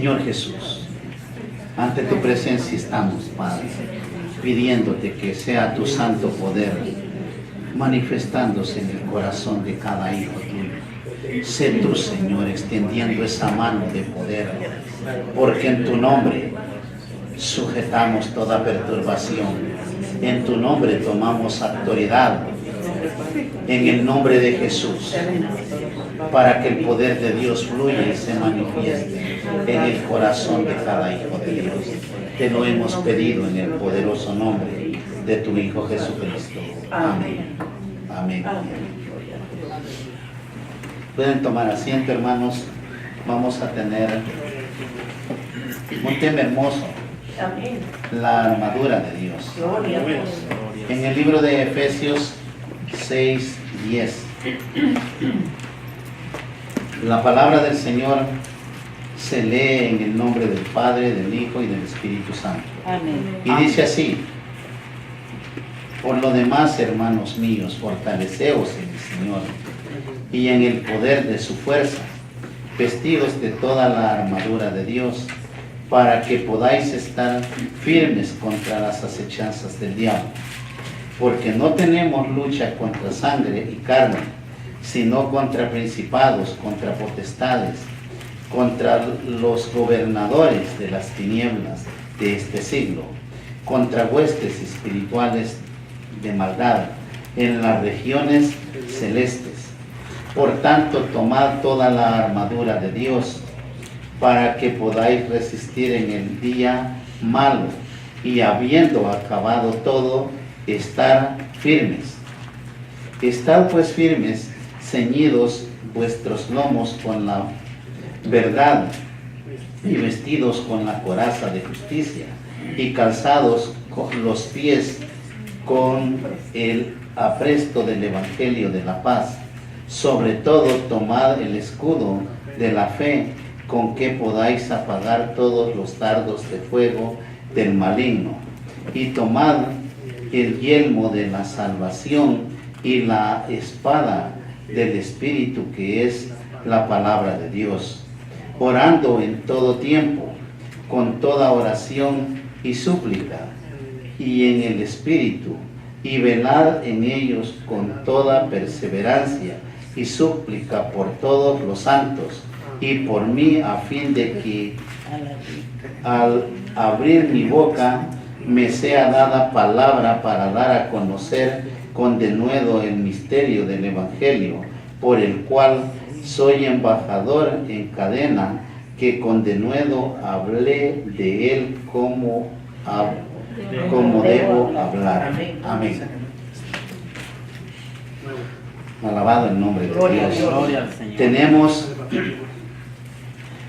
Señor Jesús, ante tu presencia estamos, Padre, pidiéndote que sea tu santo poder manifestándose en el corazón de cada hijo tuyo. Sé tú, Señor, extendiendo esa mano de poder, porque en tu nombre sujetamos toda perturbación. En tu nombre tomamos autoridad, en el nombre de Jesús, para que el poder de Dios fluya y se manifieste en el corazón de cada hijo de Dios. Te lo hemos pedido en el poderoso nombre de tu Hijo Jesucristo. Amén. Amén. Pueden tomar asiento, hermanos. Vamos a tener un tema hermoso. La armadura de Dios. En el libro de Efesios 6:10. La palabra del Señor se lee en el nombre del Padre, del Hijo y del Espíritu Santo. Amén. Y dice así: por lo demás, hermanos míos, fortaleceos en el Señor y en el poder de su fuerza, vestidos de toda la armadura de Dios, para que podáis estar firmes contra las acechanzas del diablo. Porque no tenemos lucha contra sangre y carne, sino contra principados, contra potestades, contra los gobernadores de las tinieblas de este siglo, contra huestes espirituales de maldad en las regiones celestes. Por tanto, tomad toda la armadura de Dios, para que podáis resistir en el día malo, y habiendo acabado todo, estar firmes. Estad pues firmes, ceñidos vuestros lomos con la verdad, y vestidos con la coraza de justicia, y calzados con los pies con el apresto del Evangelio de la paz. Sobre todo, tomad el escudo de la fe, con que podáis apagar todos los dardos de fuego del maligno, y tomad el yelmo de la salvación y la espada del Espíritu, que es la palabra de Dios, orando en todo tiempo, con toda oración y súplica, y en el Espíritu, y velad en ellos con toda perseverancia y súplica por todos los santos, y por mí, a fin de que al abrir mi boca me sea dada palabra para dar a conocer con denuedo el misterio del Evangelio, por el cual soy embajador en cadena, que con denuedo hablé de él como debo hablar. Amén. Alabado el nombre de Dios. Tenemos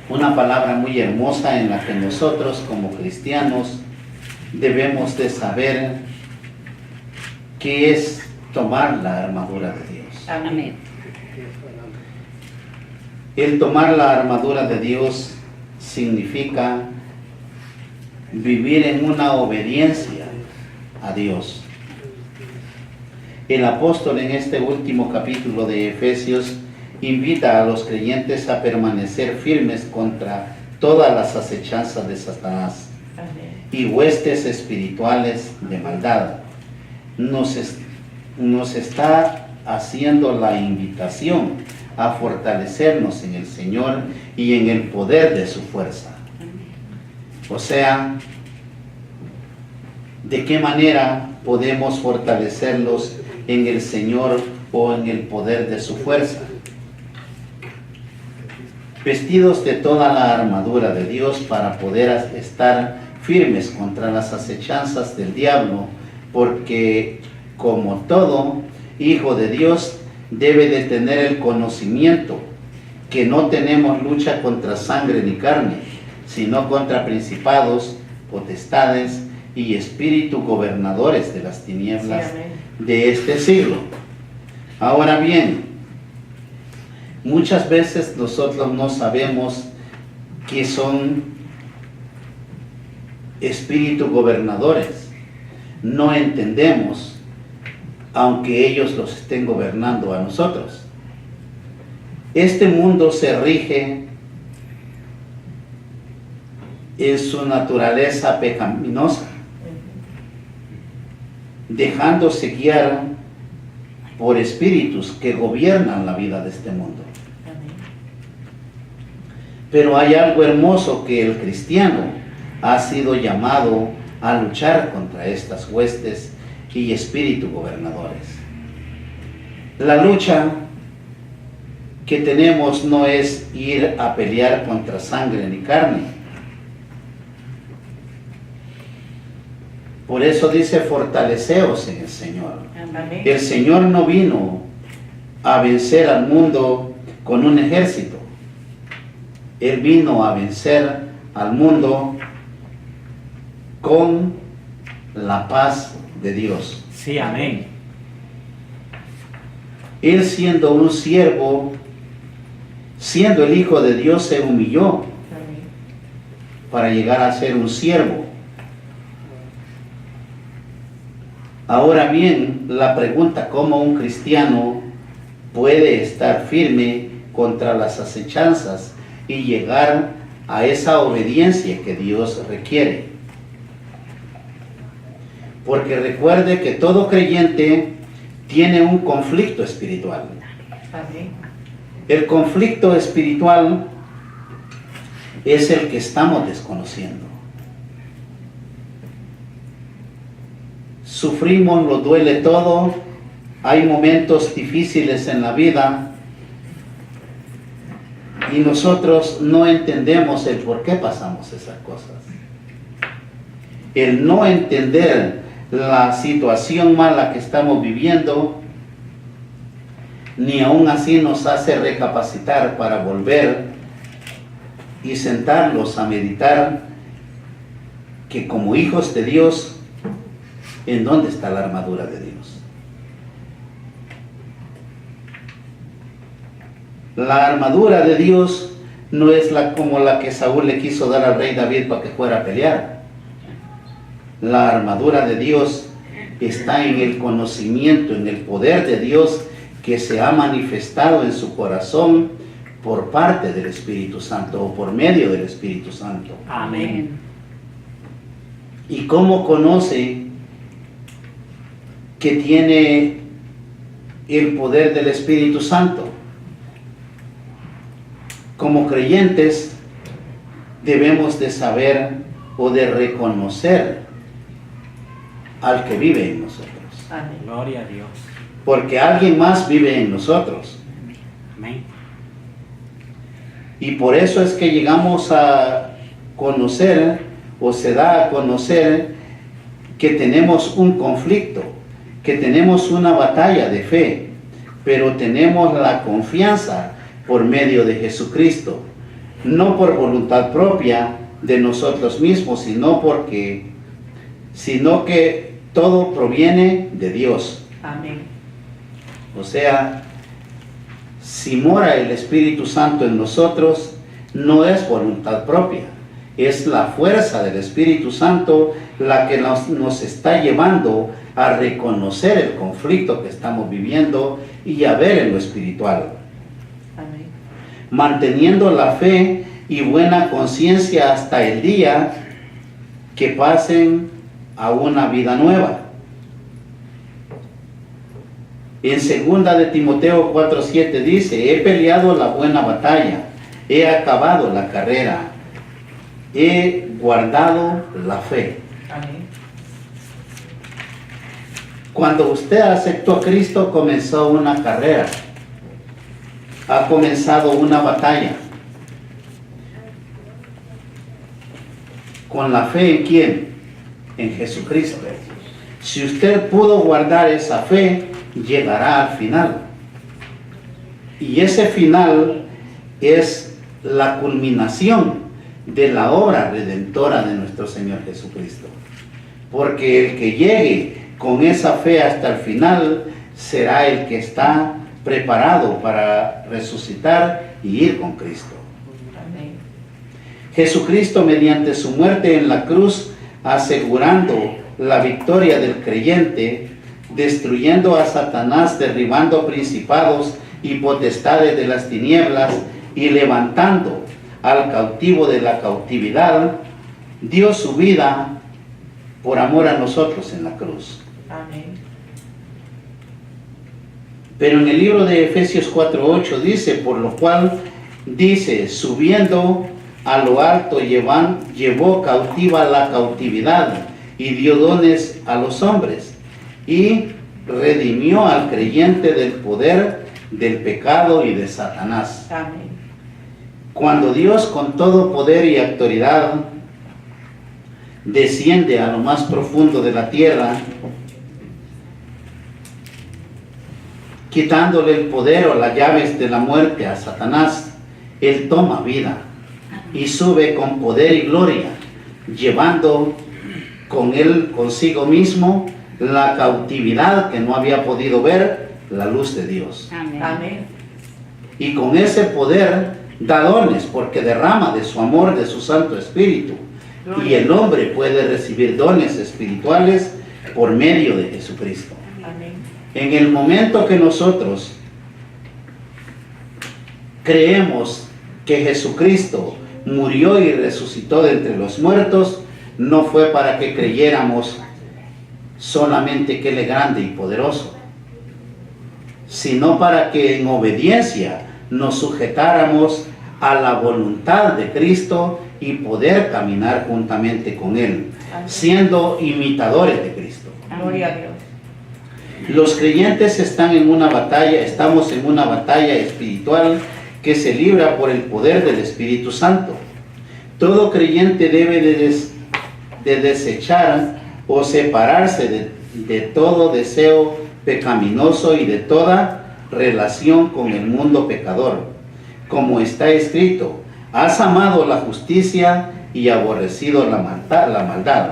una palabra muy hermosa en la que nosotros como cristianos debemos de saber qué es tomar la armadura de Dios. Amén. El tomar la armadura de Dios significa vivir en una obediencia a Dios. El apóstol en este último capítulo de Efesios invita a los creyentes a permanecer firmes contra todas las acechanzas de Satanás y huestes espirituales de maldad. Nos está haciendo la invitación a fortalecernos en el Señor y en el poder de su fuerza. O sea, ¿de qué manera podemos fortalecerlos en el Señor o en el poder de su fuerza? Vestidos de toda la armadura de Dios para poder estar firmes contra las acechanzas del diablo, porque como todo hijo de Dios debe de tener el conocimiento que no tenemos lucha contra sangre ni carne, sino contra principados, potestades y espíritus gobernadores de las tinieblas de este siglo. Ahora bien, muchas veces nosotros no sabemos qué son espíritus gobernadores. No entendemos, aunque ellos los estén gobernando a nosotros. Este mundo se rige en su naturaleza pecaminosa, dejándose guiar por espíritus que gobiernan la vida de este mundo. Pero hay algo hermoso, que el cristiano ha sido llamado a luchar contra estas huestes y espíritus gobernadores. La lucha que tenemos no es ir a pelear contra sangre ni carne. Por eso dice: fortaleceos en el Señor. Amén. El Señor no vino a vencer al mundo con un ejército. Él vino a vencer al mundo con la paz de Dios. Sí, amén. Él, siendo un siervo, siendo el Hijo de Dios, se humilló Amén. para llegar a ser un siervo. Ahora bien, la pregunta: ¿cómo un cristiano puede estar firme contra las acechanzas y llegar a esa obediencia que Dios requiere? Porque recuerde que todo creyente tiene un conflicto espiritual. Amén. El conflicto espiritual es el que estamos desconociendo. Sufrimos, nos duele todo, hay momentos difíciles en la vida y nosotros no entendemos el por qué pasamos esas cosas. El no entender la situación mala que estamos viviendo, ni aún así nos hace recapacitar para volver y sentarlos a meditar que como hijos de Dios, ¿en dónde está la armadura de Dios? La armadura de Dios no es como la que Saúl le quiso dar al rey David para que fuera a pelear. La armadura de Dios está en el conocimiento, en el poder de Dios que se ha manifestado en su corazón por parte del Espíritu Santo o por medio del Espíritu Santo. Amén. ¿Y cómo conoce que tiene el poder del Espíritu Santo? Como creyentes debemos de saber o de reconocer al que vive en nosotros. Amén. Gloria a Dios. Porque alguien más vive en nosotros. Amén. Y por eso es que llegamos a conocer, o se da a conocer, que tenemos un conflicto, que tenemos una batalla de fe, pero tenemos la confianza por medio de Jesucristo, no por voluntad propia de nosotros mismos, sino que todo proviene de Dios. Amén. O sea, si mora el Espíritu Santo en nosotros, no es voluntad propia, es la fuerza del Espíritu Santo la que nos está llevando a reconocer el conflicto que estamos viviendo y a ver en lo espiritual. Amén. Manteniendo la fe y buena conciencia hasta el día que pasen a una vida nueva. En 2 de Timoteo 4:7 dice: he peleado la buena batalla, he acabado la carrera, he guardado la fe. Amén. Cuando usted aceptó a Cristo, comenzó una carrera, ha comenzado una batalla. ¿Con la fe en quién? En Jesucristo. Si usted pudo guardar esa fe, llegará al final. Y ese final es la culminación de la obra redentora de nuestro Señor Jesucristo. Porque el que llegue con esa fe hasta el final será el que está preparado para resucitar y ir con Cristo. Amén. Jesucristo, mediante su muerte en la cruz, asegurando la victoria del creyente, destruyendo a Satanás, derribando principados y potestades de las tinieblas y levantando al cautivo de la cautividad, dio su vida por amor a nosotros en la cruz. Amén. Pero en el libro de Efesios 4:8 dice, por lo cual dice, subiendo a lo alto llevó cautiva la cautividad y dio dones a los hombres y redimió al creyente del poder del pecado y de Satanás. Amén. Cuando Dios con todo poder y autoridad desciende a lo más profundo de la tierra, quitándole el poder o las llaves de la muerte a Satanás, Él toma vida y sube con poder y gloria, llevando con Él consigo mismo la cautividad que no había podido ver la luz de Dios. Amén. Amén. Y con ese poder da dones, porque derrama de su amor, de su Santo Espíritu. Y el hombre puede recibir dones espirituales por medio de Jesucristo. Amén. En el momento que nosotros creemos que Jesucristo murió y resucitó de entre los muertos, no fue para que creyéramos solamente que Él es grande y poderoso, sino para que en obediencia nos sujetáramos a la voluntad de Cristo y poder caminar juntamente con Él, siendo imitadores de Cristo. Gloria a Dios. Los creyentes están en una batalla, estamos en una batalla espiritual que se libra por el poder del Espíritu Santo. Todo creyente debe de desechar o separarse de todo deseo pecaminoso y de toda relación con el mundo pecador. Como está escrito, has amado la justicia y aborrecido la maldad.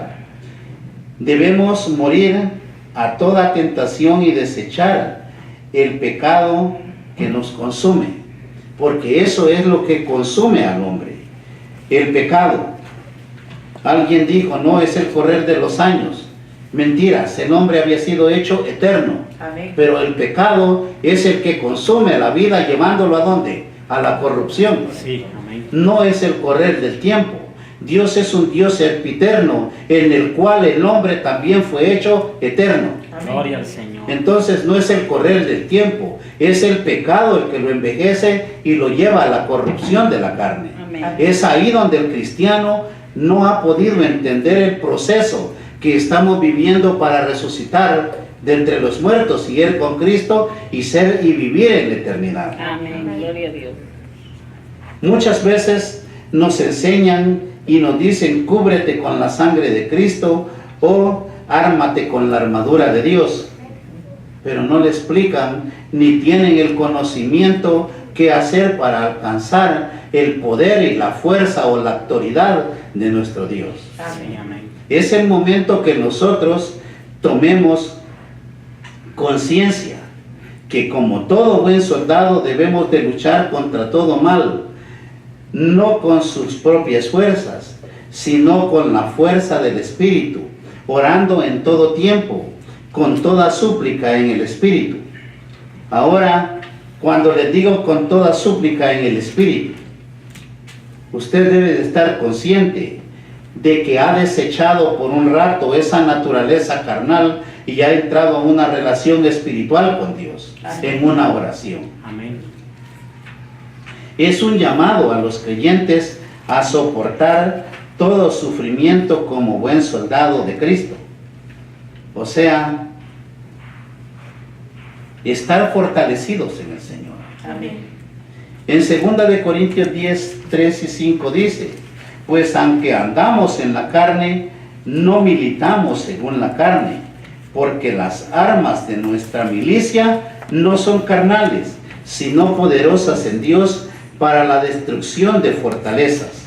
Debemos morir a toda tentación y desechar el pecado que nos consume, porque eso es lo que consume al hombre, el pecado. Alguien dijo, no, es el correr de los años. Mentiras, el hombre había sido hecho eterno, Amén. pero el pecado es el que consume la vida, llevándolo ¿a dónde? A la corrupción. Sí, amén. No es el correr del tiempo. Dios es un Dios eterno, en el cual el hombre también fue hecho eterno. Amén. Gloria al Señor. Entonces no es el correr del tiempo, es el pecado el que lo envejece y lo lleva a la corrupción de la carne. Amén. Es ahí donde el cristiano no ha podido entender el proceso que estamos viviendo para resucitar de entre los muertos y ir con Cristo y ser y vivir en la eternidad. Amén. Gloria a Dios. Muchas veces nos enseñan y nos dicen, cúbrete con la sangre de Cristo o ármate con la armadura de Dios, pero no le explican ni tienen el conocimiento qué hacer para alcanzar el poder y la fuerza o la autoridad de nuestro Dios. Sí, amén. Es el momento que nosotros tomemos conciencia que como todo buen soldado debemos de luchar contra todo mal, no con sus propias fuerzas, sino con la fuerza del Espíritu, orando en todo tiempo, con toda súplica en el Espíritu. Ahora, cuando les digo con toda súplica en el Espíritu, usted debe de estar consciente de que ha desechado por un rato esa naturaleza carnal y ha entrado en una relación espiritual con Dios, en una oración. Amén. Es un llamado a los creyentes a soportar todo sufrimiento como buen soldado de Cristo. O sea, estar fortalecidos en el Señor. Amén. En 2 de Corintios 10, 3 y 5 dice, pues aunque andamos en la carne, no militamos según la carne, porque las armas de nuestra milicia no son carnales, sino poderosas en Dios para la destrucción de fortalezas,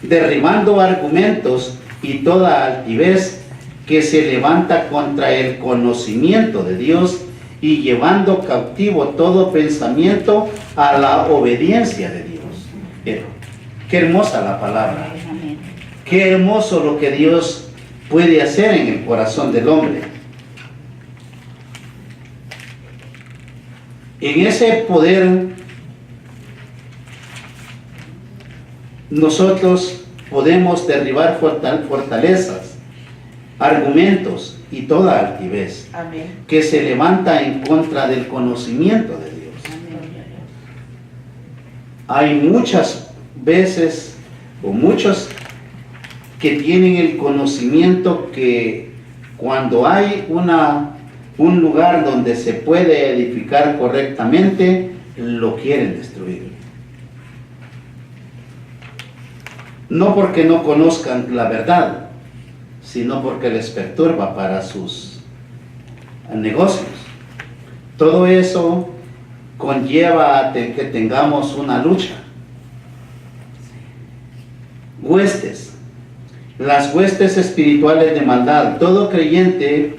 derribando argumentos y toda altivez que se levanta contra el conocimiento de Dios y llevando cautivo todo pensamiento a la obediencia de Dios. Qué hermosa la palabra. Amén. Qué hermoso lo que Dios puede hacer en el corazón del hombre. En ese poder nosotros podemos derribar fortalezas, argumentos y toda altivez Amén. que se levanta en contra del conocimiento de Dios. Hay muchas veces o muchos que tienen el conocimiento que cuando hay un lugar donde se puede edificar correctamente, lo quieren destruir. No porque no conozcan la verdad, sino porque les perturba para sus negocios. Todo eso conlleva a que tengamos una lucha. Huestes. Las huestes espirituales de maldad. Todo creyente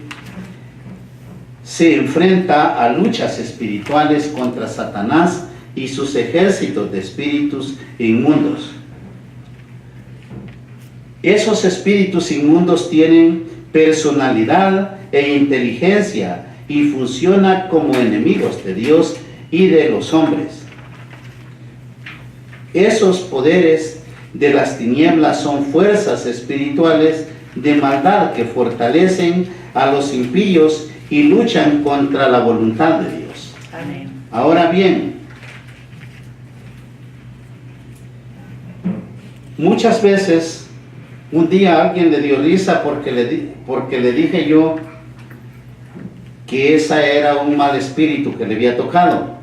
se enfrenta a luchas espirituales contra Satanás y sus ejércitos de espíritus inmundos. Esos espíritus inmundos tienen personalidad e inteligencia y funcionan como enemigos de Dios y de los hombres. Esos poderes de las tinieblas son fuerzas espirituales de maldad que fortalecen a los impíos y luchan contra la voluntad de Dios. Amén. Ahora bien, muchas veces un día alguien le dio risa porque le dije yo que esa era un mal espíritu que le había tocado.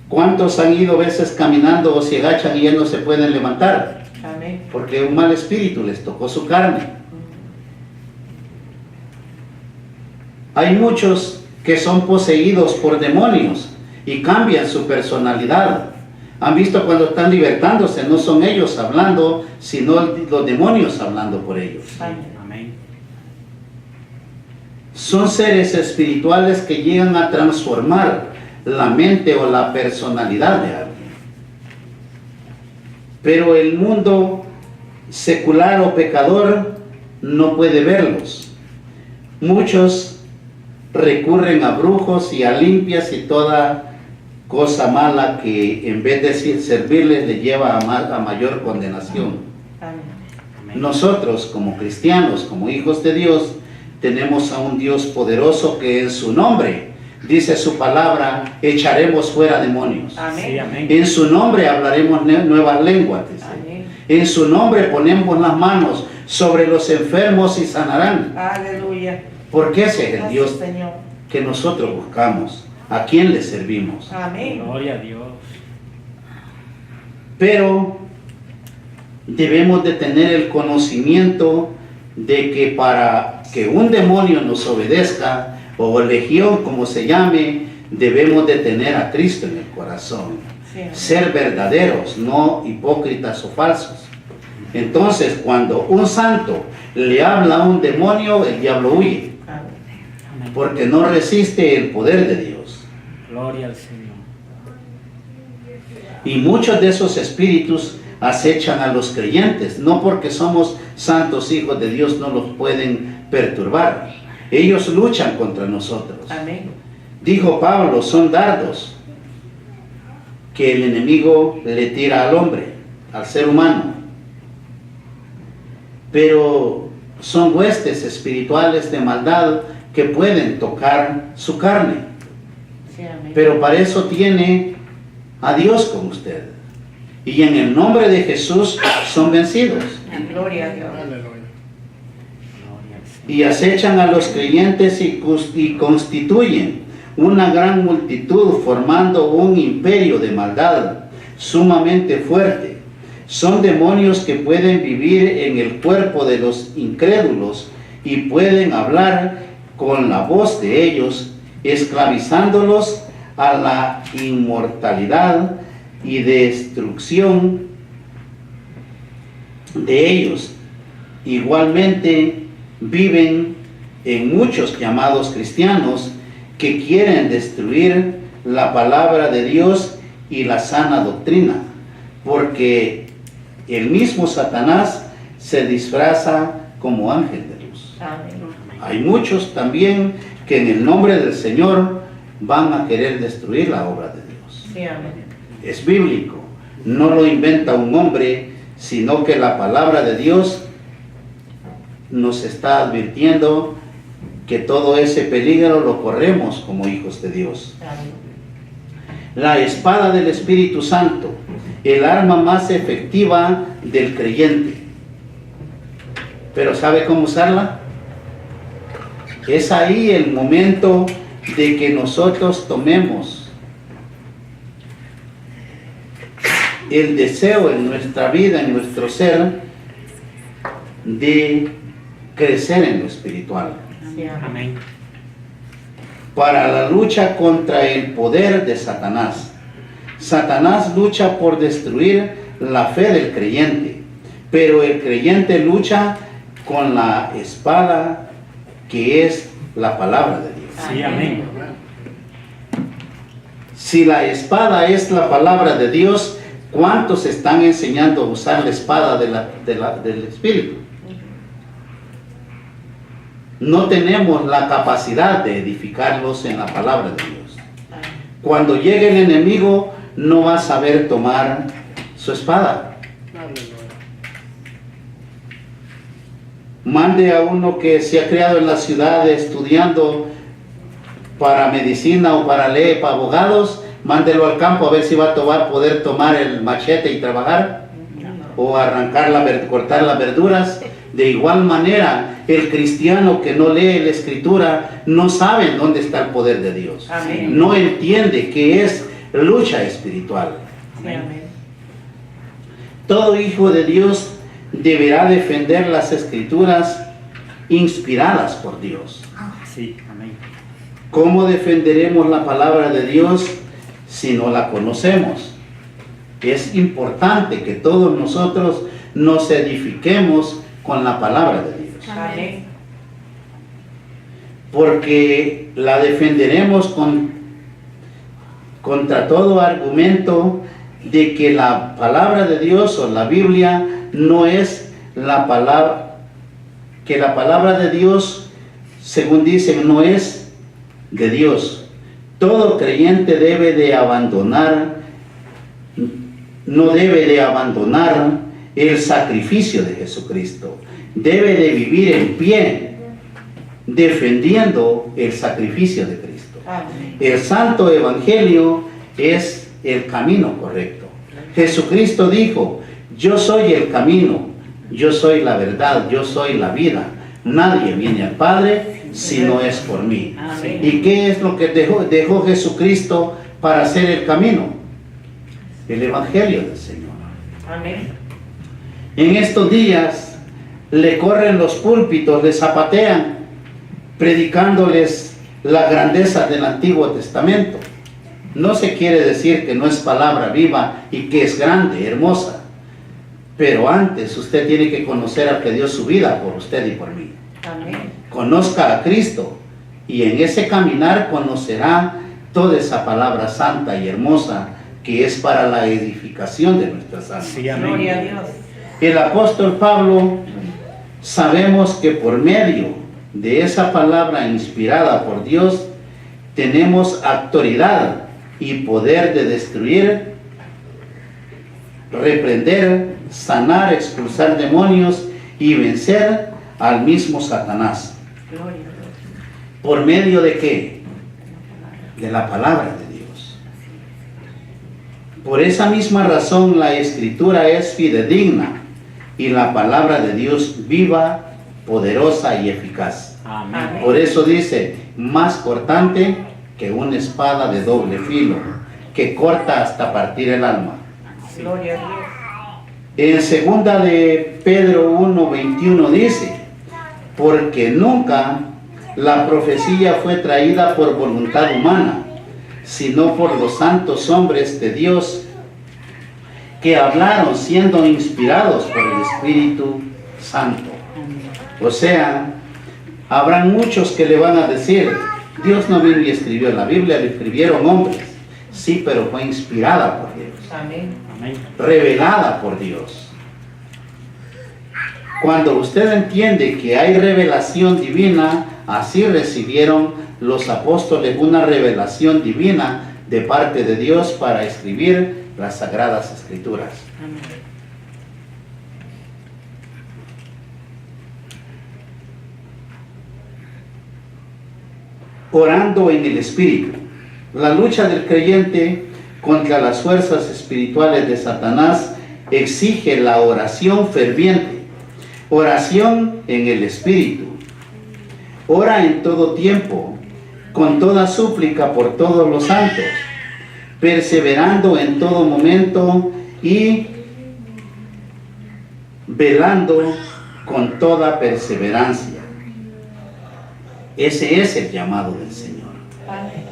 ¿Cuántos han ido veces caminando o se agachan y ya no se pueden levantar? Amén. Porque un mal espíritu les tocó su carne. Hay muchos que son poseídos por demonios y cambian su personalidad. Han visto cuando están libertándose, no son ellos hablando, sino los demonios hablando por ellos. Amén. Son seres espirituales que llegan a transformar la mente o la personalidad de alguien. Pero el mundo secular o pecador no puede verlos. Muchos recurren a brujos y a limpias y toda cosa mala que en vez de servirles le lleva a mayor condenación. Amén. Nosotros como cristianos, como hijos de Dios, tenemos a un Dios poderoso que en su nombre, dice su palabra, echaremos fuera demonios. Amén. Sí, amén. En su nombre hablaremos nuevas lenguas, dice. Amén. En su nombre ponemos las manos sobre los enfermos y sanarán. Aleluya. Porque ese es el Gracias, Dios Señor. que nosotros buscamos. ¿A quién le servimos? Amén. Gloria a Dios. Pero debemos de tener el conocimiento de que para que un demonio nos obedezca, o legión como se llame, debemos de tener a Cristo en el corazón. Sí, amén. Ser verdaderos, no hipócritas o falsos. Entonces, cuando un santo le habla a un demonio, el diablo huye, Amén. porque no resiste el poder de Dios. Gloria al Señor. Y muchos de esos espíritus acechan a los creyentes, no porque somos santos hijos de Dios no los pueden perturbar. Ellos luchan contra nosotros. Amén. Dijo Pablo, son dardos que el enemigo le tira al hombre, al ser humano. Pero son huestes espirituales de maldad que pueden tocar su carne. Sí, amén. Pero para eso tiene a Dios con usted. Y en el nombre de Jesús son vencidos. Gloria a Dios. Gloria al Señor. Y acechan a los creyentes y constituyen una gran multitud formando un imperio de maldad sumamente fuerte. Son demonios que pueden vivir en el cuerpo de los incrédulos y pueden hablar con la voz de ellos, esclavizándolos a la inmortalidad y destrucción de ellos. Igualmente viven en muchos llamados cristianos que quieren destruir la palabra de Dios y la sana doctrina, porque el mismo Satanás se disfraza como ángel de luz. Amén. Hay muchos también que en el nombre del Señor van a querer destruir la obra de Dios. Sí, amén. Es bíblico. no lo inventa un hombre, sino que la palabra de Dios nos está advirtiendo que todo ese peligro lo corremos como hijos de Dios. La espada del Espíritu Santo, el arma más efectiva del creyente. Pero ¿sabe cómo usarla? Es ahí el momento de que nosotros tomemos el deseo en nuestra vida, en nuestro ser, de crecer en lo espiritual. Amén. Para la lucha contra el poder de Satanás. Satanás lucha por destruir la fe del creyente, pero el creyente lucha con la espada que es la palabra de Dios. Sí, amén. Si la espada es la palabra de Dios, ¿cuántos están enseñando a usar la espada del Espíritu? No tenemos la capacidad de edificarlos en la palabra de Dios. Cuando llegue el enemigo, no va a saber tomar su espada. Mande a uno que se ha criado en la ciudad estudiando para medicina o para ley, para abogados, mándelo al campo a ver si va a poder tomar el machete y trabajar, o cortar las verduras. De igual manera, el cristiano que no lee la Escritura no sabe dónde está el poder de Dios. Amén. No entiende que es lucha espiritual. Amén. Todo hijo de Dios deberá defender las Escrituras inspiradas por Dios. Sí, amén. ¿Cómo defenderemos la palabra de Dios si no la conocemos? Es importante que todos nosotros nos edifiquemos con la palabra de Dios. Amén. Porque la defenderemos contra todo argumento de que la palabra de Dios o la Biblia no es la palabra, que la palabra de Dios, según dicen, no es de Dios. Todo creyente no debe de abandonar el sacrificio de Jesucristo. Debe de vivir en pie, defendiendo el sacrificio de Cristo. Amén. El Santo Evangelio es el camino correcto. Jesucristo dijo: yo soy el camino, yo soy la verdad, yo soy la vida. Nadie viene al Padre si no es por mí. Amén. ¿Y qué es lo que dejó Jesucristo para hacer el camino? El Evangelio del Señor. Amén. En estos días le corren los púlpitos, le zapatean, predicándoles la grandeza del Antiguo Testamento. No se quiere decir que no es palabra viva y que es grande, hermosa. Pero antes usted tiene que conocer al que dio su vida por usted y por mí. Amén. Conozca a Cristo y en ese caminar conocerá toda esa palabra santa y hermosa que es para la edificación de nuestras almas. Sí, amén. Gloria a Dios. El apóstol Pablo, sabemos que por medio de esa palabra inspirada por Dios, tenemos autoridad y poder de destruir, reprender, sanar, expulsar demonios y vencer al mismo Satanás. Gloria a Dios. ¿Por medio de qué? De la palabra de Dios. Por esa misma razón la Escritura es fidedigna y la palabra de Dios viva, poderosa y eficaz. Amén. Por eso dice, más cortante que una espada de doble filo, que corta hasta partir el alma. Gloria a Dios. En segunda de Pedro 1:21 dice, porque nunca la profecía fue traída por voluntad humana, sino por los santos hombres de Dios que hablaron siendo inspirados por el Espíritu Santo. O sea, habrán muchos que le van a decir, Dios no vino y escribió la Biblia, la escribieron hombres. Sí, pero fue inspirada por Dios, Amén. Amén. revelada por Dios. Cuando usted entiende que hay revelación divina, así recibieron los apóstoles una revelación divina de parte de Dios para escribir las Sagradas Escrituras. Amén. Orando en el Espíritu. La lucha del creyente contra las fuerzas espirituales de Satanás exige la oración ferviente, oración en el Espíritu. Ora en todo tiempo, con toda súplica por todos los santos, perseverando en todo momento y velando con toda perseverancia. Ese es el llamado del Señor. Amén.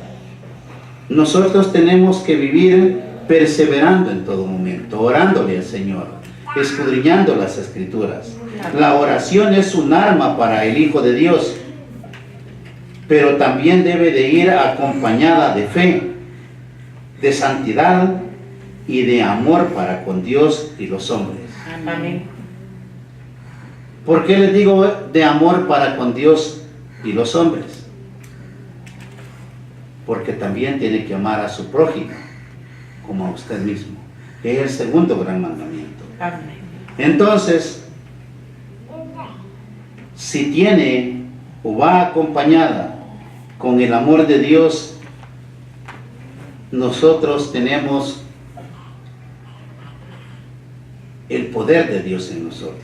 Nosotros tenemos que vivir perseverando en todo momento, orándole al Señor, escudriñando las Escrituras. La oración es un arma para el Hijo de Dios, pero también debe de ir acompañada de fe, de santidad y de amor para con Dios y los hombres. Amén. ¿Por qué les digo de amor para con Dios y los hombres? Porque también tiene que amar a su prójimo como a usted mismo. Es el segundo gran mandamiento. Amén. Entonces, si tiene o va acompañada con el amor de Dios, nosotros tenemos el poder de Dios en nosotros.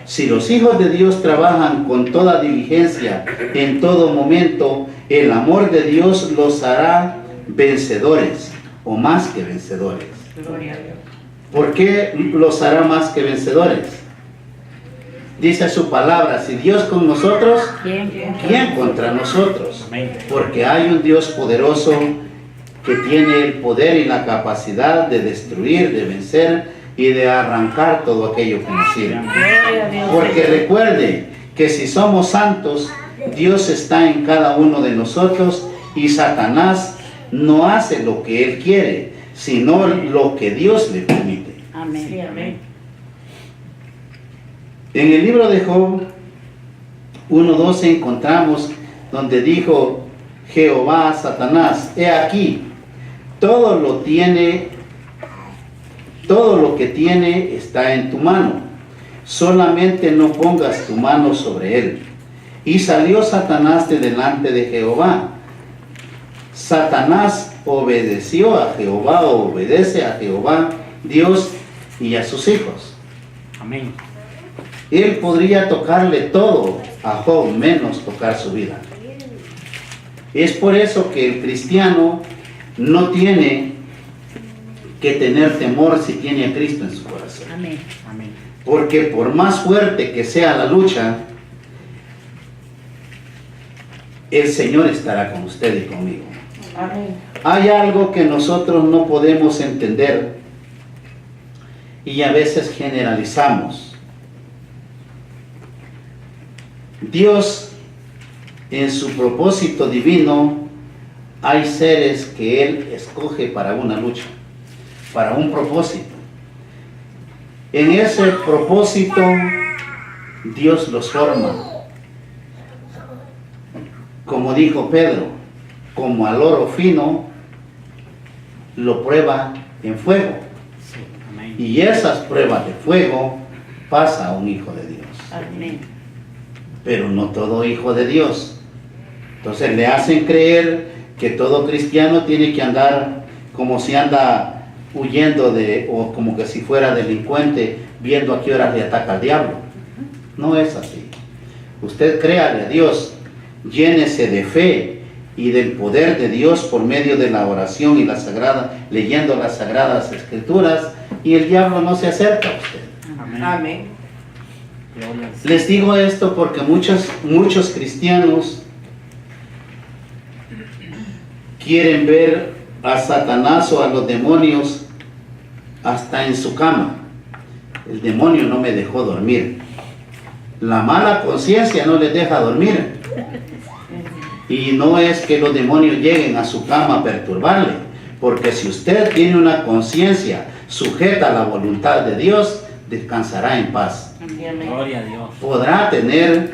Si los hijos de Dios trabajan con toda diligencia en todo momento, el amor de Dios los hará vencedores o más que vencedores. Gloria a Dios. ¿Por qué los hará más que vencedores? Dice su palabra, si Dios con nosotros, ¿quién contra nosotros? Amén. Porque hay un Dios poderoso que tiene el poder y la capacidad de destruir, de vencer y de arrancar todo aquello que nos sirve. Gloria a Dios. Porque recuerde que si somos santos, Dios está en cada uno de nosotros y Satanás no hace lo que él quiere, sino lo que Dios le permite. Amén. Sí, amén. En el libro de Job 1:12 encontramos donde dijo Jehová a Satanás, he aquí, todo lo que tiene está en tu mano, solamente no pongas tu mano sobre él. Y salió Satanás de delante de Jehová. Satanás obedeció a Jehová, o obedece a Jehová, Dios y a sus hijos. Amén. Él podría tocarle todo a Job, menos tocar su vida. Es por eso que el cristiano no tiene que tener temor si tiene a Cristo en su corazón. Amén. Amén. Porque por más fuerte que sea la lucha, el Señor estará con usted y conmigo. Amén. Hay algo que nosotros no podemos entender y a veces generalizamos. Dios, en su propósito divino, hay seres que Él escoge para una lucha, para un propósito. En ese propósito, Dios los forma. Como dijo Pedro, como al oro fino, lo prueba en fuego. Sí. Amén. Y esas pruebas de fuego pasa a un hijo de Dios. Amén. Pero no todo hijo de Dios. Entonces le hacen creer que todo cristiano tiene que andar como si anda huyendo o como que si fuera delincuente, viendo a qué horas le ataca al diablo. No es así. Usted créale a Dios, llénese de fe y del poder de Dios por medio de la oración y leyendo las sagradas escrituras, y el diablo no se acerca a usted. Amén. Amén. Gloria al Señor. Les digo esto porque muchos cristianos quieren ver a Satanás o a los demonios hasta en su cama. El demonio no me dejó dormir. La mala conciencia no les deja dormir. Y no es que los demonios lleguen a su cama a perturbarle, porque si usted tiene una conciencia sujeta a la voluntad de Dios, descansará en paz. Amén. Gloria a Dios. Podrá tener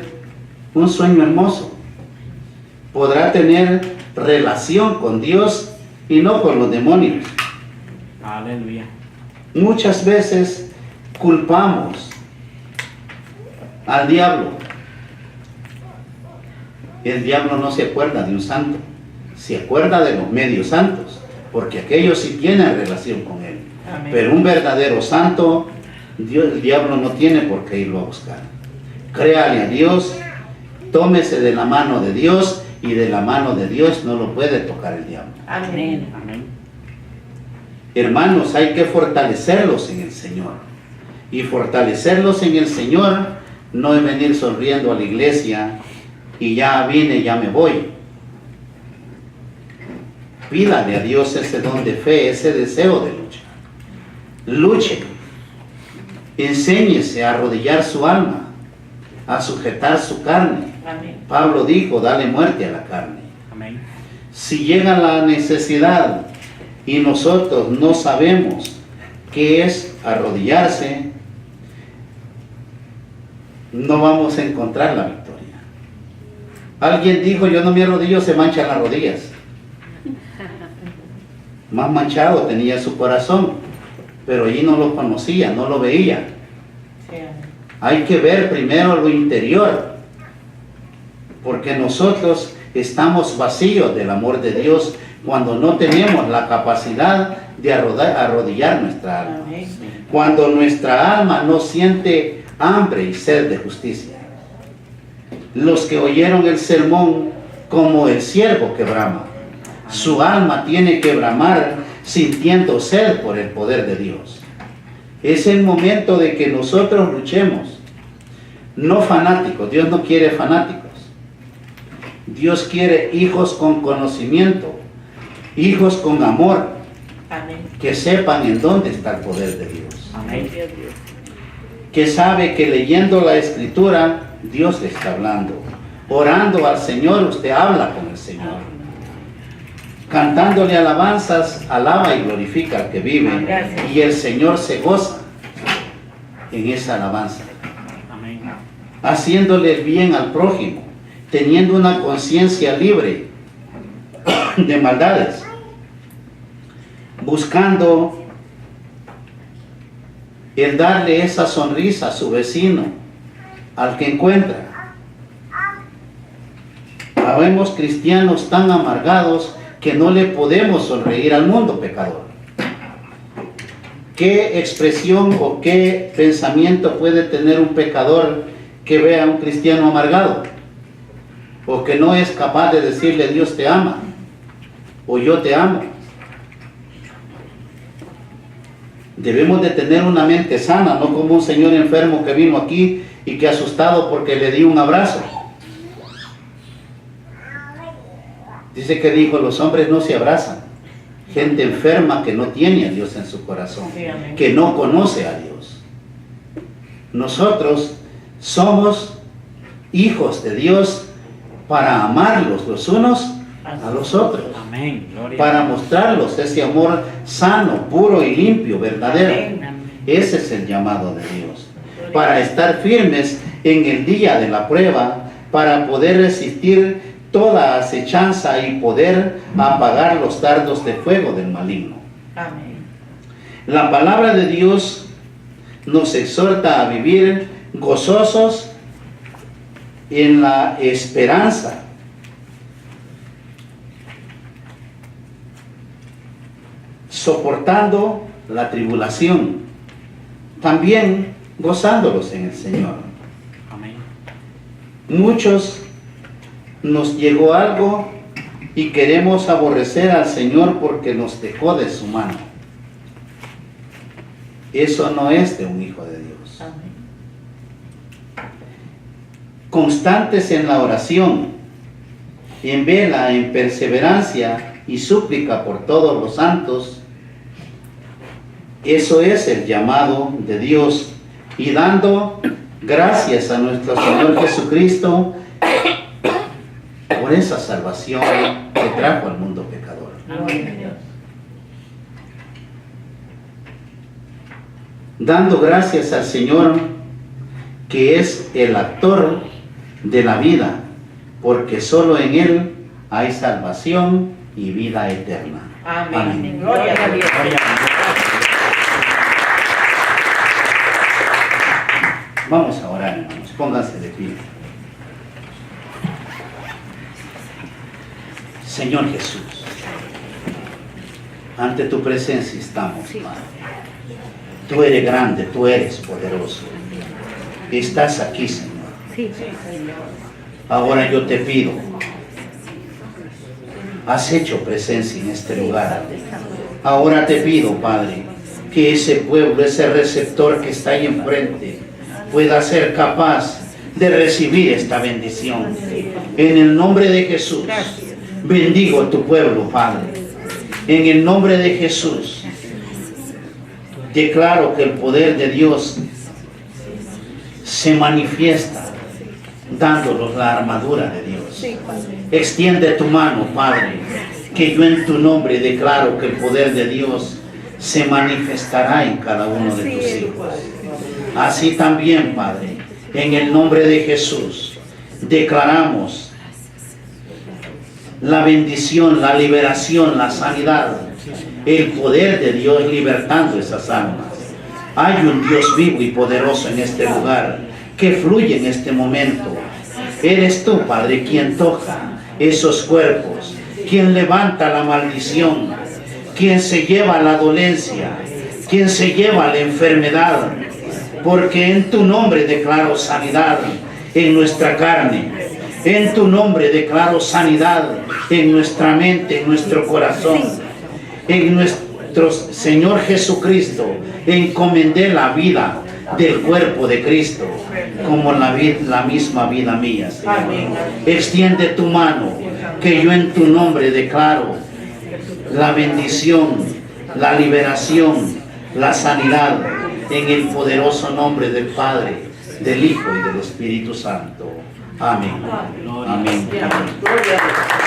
un sueño hermoso, podrá tener relación con Dios y no con los demonios. Aleluya. Muchas veces culpamos al diablo. El diablo no se acuerda de un santo, se acuerda de los medios santos, porque aquellos sí tienen relación con él. Amén. Pero un verdadero santo, el diablo no tiene por qué irlo a buscar. Créale a Dios, tómese de la mano de Dios, y de la mano de Dios no lo puede tocar el diablo. Amén. Amén. Hermanos, hay que fortalecerlos en el Señor. Y fortalecerlos en el Señor no es venir sonriendo a la iglesia y ya vine, ya me voy. Pídale a Dios ese don de fe, ese deseo de lucha. Luche. Enséñese a arrodillar su alma, a sujetar su carne. Amén. Pablo dijo, dale muerte a la carne. Amén. Si llega la necesidad y nosotros no sabemos qué es arrodillarse, no vamos a encontrar la victoria. Alguien dijo, yo no me arrodillo, se manchan las rodillas. Más manchado tenía su corazón, pero allí no lo conocía, no lo veía. Sí, amén. Hay que ver primero lo interior, porque nosotros estamos vacíos del amor de Dios cuando no tenemos la capacidad de arrodillar nuestra alma. Amén. Cuando nuestra alma no siente hambre y sed de justicia. Los que oyeron el sermón como el siervo que brama, su alma tiene que bramar sintiendo sed por el poder de Dios. Es el momento de que nosotros luchemos, no fanáticos. Dios no quiere fanáticos. Dios quiere hijos con conocimiento, hijos con amor, Amén. que sepan en dónde está el poder de Dios. Amén. Que sabe que leyendo la Escritura, Dios le está hablando. Orando al Señor, usted habla con el Señor. Cantándole alabanzas, alaba y glorifica al que vive. Gracias. Y el Señor se goza en esa alabanza. Amén. Haciéndole el bien al prójimo, teniendo una conciencia libre de maldades, buscando el darle esa sonrisa a su vecino, al que encuentra. Habemos cristianos tan amargados que no le podemos sonreír al mundo pecador. ¿Qué expresión o qué pensamiento puede tener un pecador que vea a un cristiano amargado? O que no es capaz de decirle Dios te ama, o yo te amo. Debemos de tener una mente sana, no como un señor enfermo que vino aquí y que asustado porque le di un abrazo. Dice que dijo, los hombres no se abrazan. Gente enferma que no tiene a Dios en su corazón, Sí, amén. que no conoce a Dios. Nosotros somos hijos de Dios para amarlos los unos a los otros, Amén. Gloria. para mostrarlos ese amor sano, puro y limpio, verdadero. Amén. Ese es el llamado de Dios. Para estar firmes en el día de la prueba, para poder resistir toda acechanza y poder apagar los dardos de fuego del maligno. Amén. La palabra de Dios nos exhorta a vivir gozosos en la esperanza. Soportando la tribulación, también gozándolos en el Señor. Amén. Muchos nos llegó algo y queremos aborrecer al Señor porque nos dejó de su mano. Eso no es de un hijo de Dios. Amén. Constantes en la oración, en vela, en perseverancia y súplica por todos los santos. Eso es el llamado de Dios, y dando gracias a nuestro Señor Jesucristo por esa salvación que trajo al mundo pecador. Gloria a Dios. Dando gracias al Señor, que es el actor de la vida, porque solo en Él hay salvación y vida eterna. Amén. Amén. Gloria a Dios. Gloria a Dios. Vamos a orar, hermanos. Pónganse de pie. Señor Jesús, ante tu presencia estamos, Padre. Tú eres grande, tú eres poderoso. Estás aquí, Señor. Ahora yo te pido, has hecho presencia en este lugar. Ahora te pido, Padre, que ese pueblo, ese receptor que está ahí enfrente, pueda ser capaz de recibir esta bendición. En el nombre de Jesús, bendigo a tu pueblo, Padre. En el nombre de Jesús, declaro que el poder de Dios se manifiesta dándonos la armadura de Dios. Extiende tu mano, Padre, que yo en tu nombre declaro que el poder de Dios se manifestará en cada uno de tus hijos. Así también, Padre, en el nombre de Jesús, declaramos la bendición, la liberación, la sanidad, el poder de Dios libertando esas almas. Hay un Dios vivo y poderoso en este lugar que fluye en este momento. Eres tú, Padre, quien toca esos cuerpos, quien levanta la maldición, quien se lleva la dolencia, quien se lleva la enfermedad, porque en tu nombre declaro sanidad en nuestra carne, en tu nombre declaro sanidad en nuestra mente, en nuestro corazón, en nuestro Señor Jesucristo. Encomendé la vida del cuerpo de Cristo como la misma vida mía, Señor. Extiende tu mano, que yo en tu nombre declaro la bendición, la liberación, la sanidad, en el poderoso nombre del Padre, del Hijo y del Espíritu Santo. Amén. Amén. Gloria a Dios.